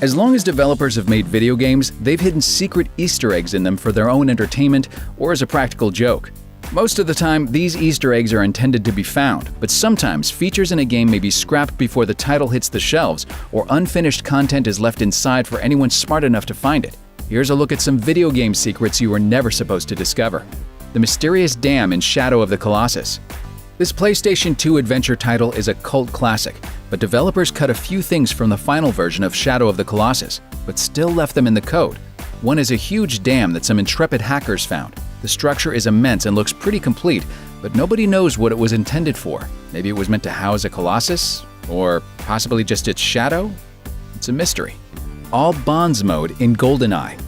As long as developers have made video games, they've hidden secret Easter eggs in them for their own entertainment or as a practical joke. Most of the time, these Easter eggs are intended to be found, but sometimes features in a game may be scrapped before the title hits the shelves, or unfinished content is left inside for anyone smart enough to find it. Here's a look at some video game secrets you were never supposed to discover. The mysterious dam in Shadow of the Colossus. This PlayStation 2 adventure title is a cult classic, but developers cut a few things from the final version of Shadow of the Colossus, but still left them in the code. One is a huge dam that some intrepid hackers found. The structure is immense and looks pretty complete, but nobody knows what it was intended for. Maybe it was meant to house a colossus? Or possibly just its shadow? It's a mystery. All Bonds mode in GoldenEye.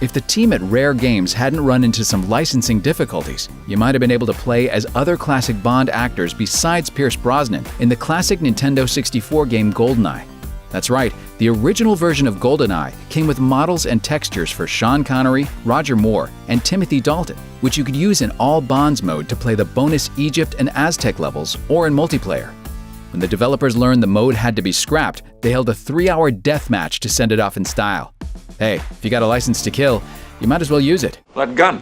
If the team at Rare Games hadn't run into some licensing difficulties, you might have been able to play as other classic Bond actors besides Pierce Brosnan in the classic Nintendo 64 game GoldenEye. That's right, the original version of GoldenEye came with models and textures for Sean Connery, Roger Moore, and Timothy Dalton, which you could use in all Bonds mode to play the bonus Egypt and Aztec levels or in multiplayer. When the developers learned the mode had to be scrapped, they held a 3-hour death match to send it off in style. Hey, if you got a license to kill, you might as well use it. That gun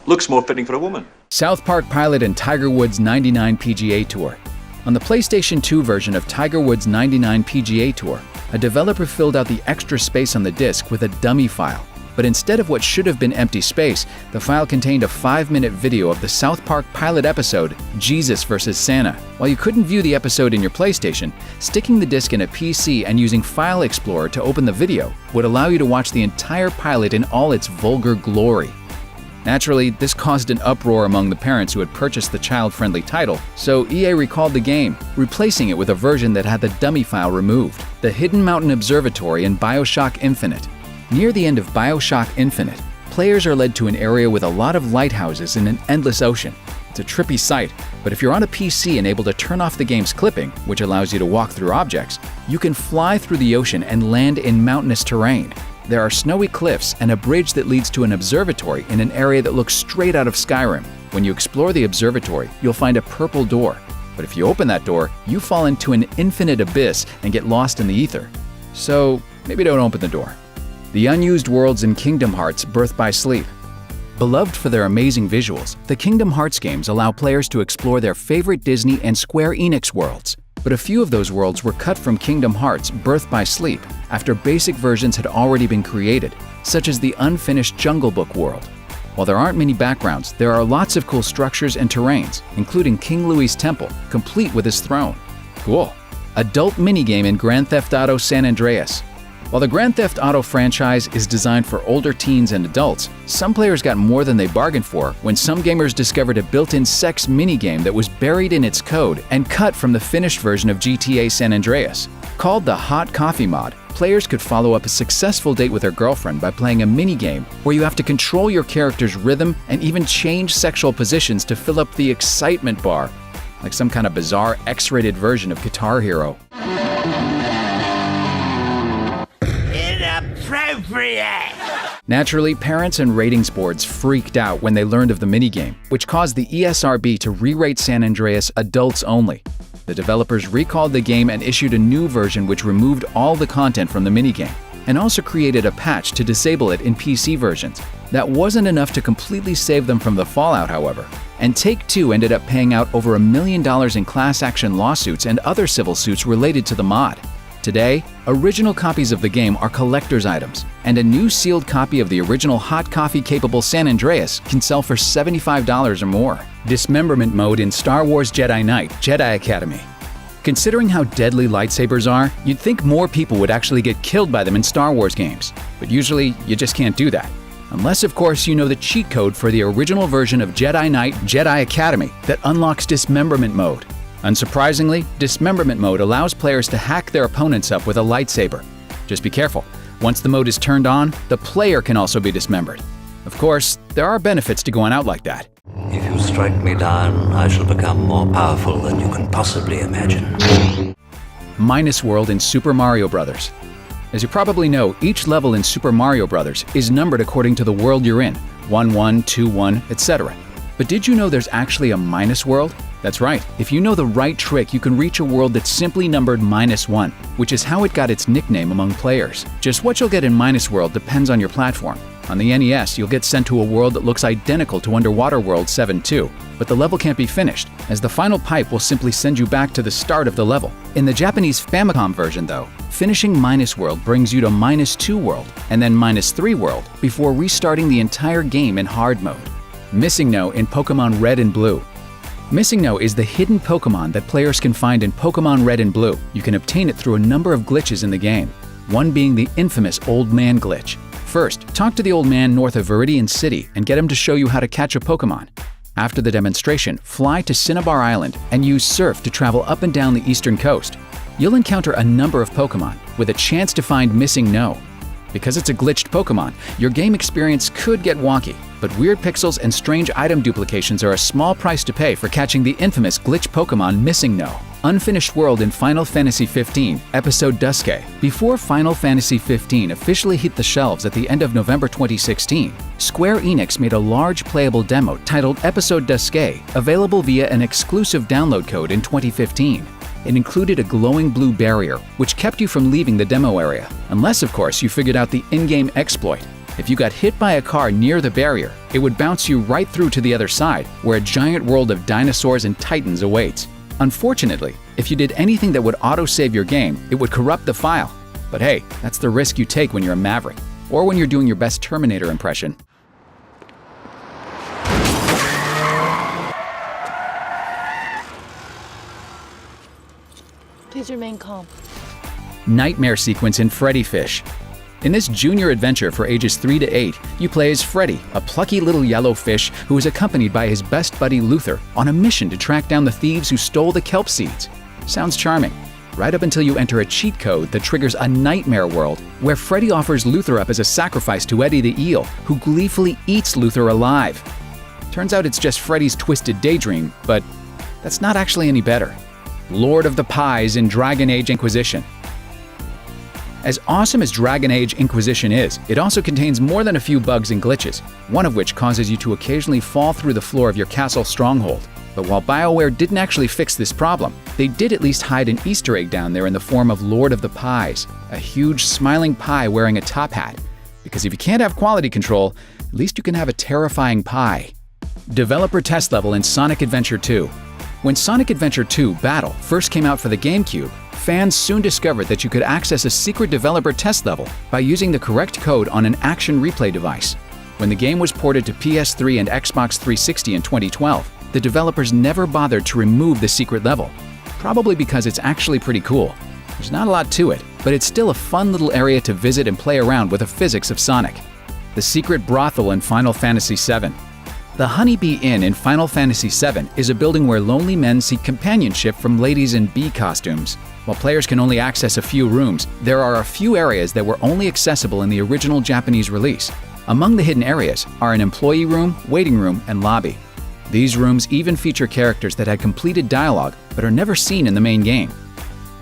looks more fitting for a woman. South Park pilot and Tiger Woods 99 PGA Tour. On the PlayStation 2 version of Tiger Woods 99 PGA Tour, a developer filled out the extra space on the disc with a dummy file. But instead of what should have been empty space, the file contained a 5-minute video of the South Park pilot episode, Jesus vs. Santa. While you couldn't view the episode in your PlayStation, sticking the disc in a PC and using File Explorer to open the video would allow you to watch the entire pilot in all its vulgar glory. Naturally, this caused an uproar among the parents who had purchased the child-friendly title, so EA recalled the game, replacing it with a version that had the dummy file removed. The Hidden Mountain Observatory in BioShock Infinite. Near the end of BioShock Infinite, players are led to an area with a lot of lighthouses in an endless ocean. It's a trippy sight, but if you're on a PC and able to turn off the game's clipping, which allows you to walk through objects, you can fly through the ocean and land in mountainous terrain. There are snowy cliffs and a bridge that leads to an observatory in an area that looks straight out of Skyrim. When you explore the observatory, you'll find a purple door. But if you open that door, you fall into an infinite abyss and get lost in the ether. So maybe don't open the door. The unused worlds in Kingdom Hearts Birth by Sleep. Beloved for their amazing visuals, the Kingdom Hearts games allow players to explore their favorite Disney and Square Enix worlds. But a few of those worlds were cut from Kingdom Hearts Birth by Sleep after basic versions had already been created, such as the unfinished Jungle Book world. While there aren't many backgrounds, there are lots of cool structures and terrains, including King Louis's temple, complete with his throne. Cool. Adult minigame in Grand Theft Auto San Andreas. While the Grand Theft Auto franchise is designed for older teens and adults, some players got more than they bargained for when some gamers discovered a built-in sex minigame that was buried in its code and cut from the finished version of GTA San Andreas. Called the Hot Coffee mod, players could follow up a successful date with their girlfriend by playing a minigame where you have to control your character's rhythm and even change sexual positions to fill up the excitement bar, like some kind of bizarre X-rated version of Guitar Hero. Naturally, parents and ratings boards freaked out when they learned of the minigame, which caused the ESRB to re-rate San Andreas adults only. The developers recalled the game and issued a new version which removed all the content from the minigame, and also created a patch to disable it in PC versions. That wasn't enough to completely save them from the fallout, however, and Take-Two ended up paying out over $1 million in class action lawsuits and other civil suits related to the mod. Today, original copies of the game are collector's items, and a new sealed copy of the original hot coffee-capable San Andreas can sell for $75 or more. Dismemberment mode in Star Wars Jedi Knight Jedi Academy. Considering how deadly lightsabers are, you'd think more people would actually get killed by them in Star Wars games, but usually you just can't do that. Unless, of course, you know the cheat code for the original version of Jedi Knight Jedi Academy that unlocks Dismemberment mode. Unsurprisingly, Dismemberment mode allows players to hack their opponents up with a lightsaber. Just be careful. Once the mode is turned on, the player can also be dismembered. Of course, there are benefits to going out like that. If you strike me down, I shall become more powerful than you can possibly imagine. Minus World in Super Mario Bros. As you probably know, each level in Super Mario Bros. Is numbered according to the world you're in, 1-1, 2-1, etc. But did you know there's actually a minus world? That's right, if you know the right trick, you can reach a world that's simply numbered -1, which is how it got its nickname among players. Just what you'll get in Minus World depends on your platform. On the NES, you'll get sent to a world that looks identical to Underwater World 7-2, but the level can't be finished, as the final pipe will simply send you back to the start of the level. In the Japanese Famicom version, though, finishing Minus World brings you to -2 World, and then -3 World, before restarting the entire game in hard mode. Missing No in Pokemon Red and Blue. Missing No is the hidden Pokemon that players can find in Pokemon Red and Blue. You can obtain it through a number of glitches in the game, one being the infamous Old Man glitch. First, talk to the old man north of Viridian City and get him to show you how to catch a Pokemon. After the demonstration, fly to Cinnabar Island and use Surf to travel up and down the eastern coast. You'll encounter a number of Pokemon, with a chance to find Missing No. Because it's a glitched Pokemon, your game experience could get wonky, but weird pixels and strange item duplications are a small price to pay for catching the infamous glitch Pokemon Missing No. Unfinished World in Final Fantasy XV, Episode Duske. Before Final Fantasy XV officially hit the shelves at the end of November 2016, Square Enix made a large playable demo titled Episode Duske, available via an exclusive download code in 2015. It included a glowing blue barrier, which kept you from leaving the demo area, unless, of course, you figured out the in-game exploit. If you got hit by a car near the barrier, it would bounce you right through to the other side, where a giant world of dinosaurs and titans awaits. Unfortunately, if you did anything that would auto-save your game, it would corrupt the file. But hey, that's the risk you take when you're a maverick, or when you're doing your best Terminator impression. Please remain calm. Nightmare sequence in Freddy Fish. In this junior adventure for ages 3 to 8, you play as Freddy, a plucky little yellow fish who is accompanied by his best buddy Luther on a mission to track down the thieves who stole the kelp seeds. Sounds charming, right up until you enter a cheat code that triggers a nightmare world where Freddy offers Luther up as a sacrifice to Eddie the Eel, who gleefully eats Luther alive. Turns out it's just Freddy's twisted daydream, but that's not actually any better. Lord of the Pies in Dragon Age Inquisition. As awesome as Dragon Age Inquisition is, it also contains more than a few bugs and glitches, one of which causes you to occasionally fall through the floor of your castle stronghold. But while BioWare didn't actually fix this problem, they did at least hide an Easter egg down there in the form of Lord of the Pies, a huge smiling pie wearing a top hat. Because if you can't have quality control, at least you can have a terrifying pie. Developer test level in Sonic Adventure 2. When Sonic Adventure 2 Battle first came out for the GameCube, fans soon discovered that you could access a secret developer test level by using the correct code on an action replay device. When the game was ported to PS3 and Xbox 360 in 2012, the developers never bothered to remove the secret level, probably because it's actually pretty cool. There's not a lot to it, but it's still a fun little area to visit and play around with the physics of Sonic. The secret brothel in Final Fantasy VII. The Honeybee Inn in Final Fantasy VII is a building where lonely men seek companionship from ladies in bee costumes. While players can only access a few rooms, there are a few areas that were only accessible in the original Japanese release. Among the hidden areas are an employee room, waiting room, and lobby. These rooms even feature characters that had completed dialogue but are never seen in the main game.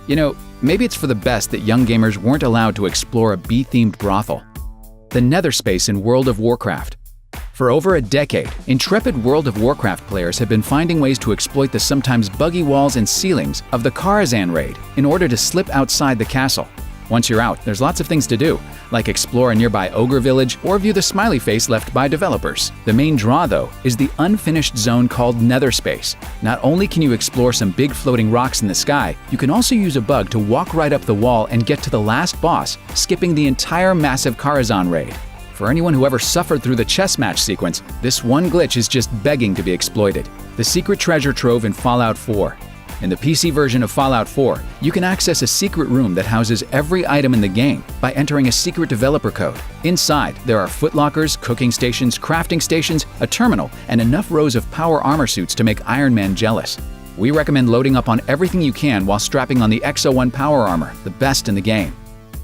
You know, maybe it's for the best that young gamers weren't allowed to explore a bee-themed brothel. The Nether Space in World of Warcraft. For over a decade, intrepid World of Warcraft players have been finding ways to exploit the sometimes buggy walls and ceilings of the Karazhan raid in order to slip outside the castle. Once you're out, there's lots of things to do, like explore a nearby ogre village or view the smiley face left by developers. The main draw, though, is the unfinished zone called Nether Space. Not only can you explore some big floating rocks in the sky, you can also use a bug to walk right up the wall and get to the last boss, skipping the entire massive Karazhan raid. For anyone who ever suffered through the chess match sequence, this one glitch is just begging to be exploited. The secret treasure trove in Fallout 4. In the PC version of Fallout 4, you can access a secret room that houses every item in the game by entering a secret developer code. Inside, there are footlockers, cooking stations, crafting stations, a terminal, and enough rows of power armor suits to make Iron Man jealous. We recommend loading up on everything you can while strapping on the XO1 power armor, the best in the game.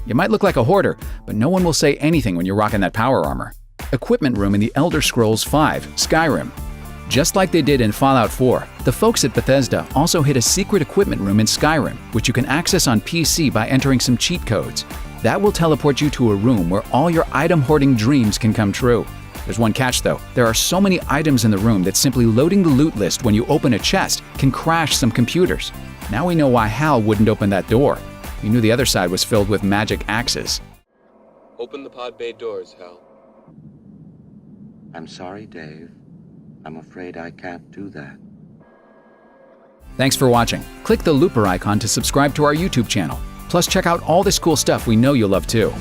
You might look like a hoarder, but no one will say anything when you're rocking that power armor. Equipment room in the Elder Scrolls V, Skyrim. Just like they did in Fallout 4, the folks at Bethesda also hid a secret equipment room in Skyrim, which you can access on PC by entering some cheat codes. That will teleport you to a room where all your item hoarding dreams can come true. There's one catch though. There are so many items in the room that simply loading the loot list when you open a chest can crash some computers. Now we know why Hal wouldn't open that door. He knew the other side was filled with magic axes. Open the pod bay doors, Hal. I'm sorry, Dave. I'm afraid I can't do that. Thanks for watching. Click the looper icon to subscribe to our YouTube channel. Plus check out all this cool stuff we know you'll love too.